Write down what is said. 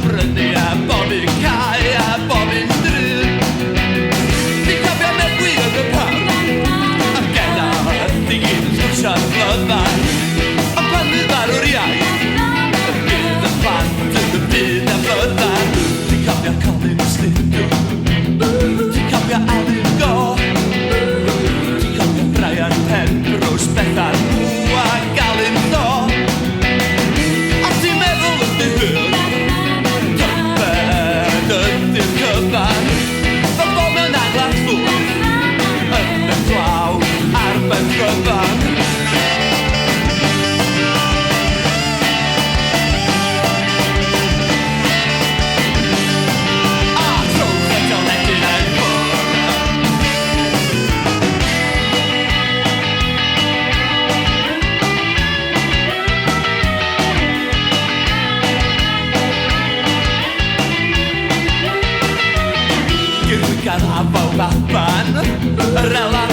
prynu a bob un cae a bob un drud. Ti'n cofio megwi yn y pub a genna di gyd yn sgwrsio'n glyfar. Ond pan fydd farw'r iaith y bydd y plant yn y byd a fyddar. Ti'n cofio Colin Stidw, ti'n cofio Alun Gough, ti'n cofio Brian Penrose, Bethan Mw a Galyn Tho. Os ti'n meddwl ydy hwyl, tybed ydy'r cyfan. Fy bod mewn agladd llwyr yn y glaw ar ben cyfan. Gan afal baban, yr ela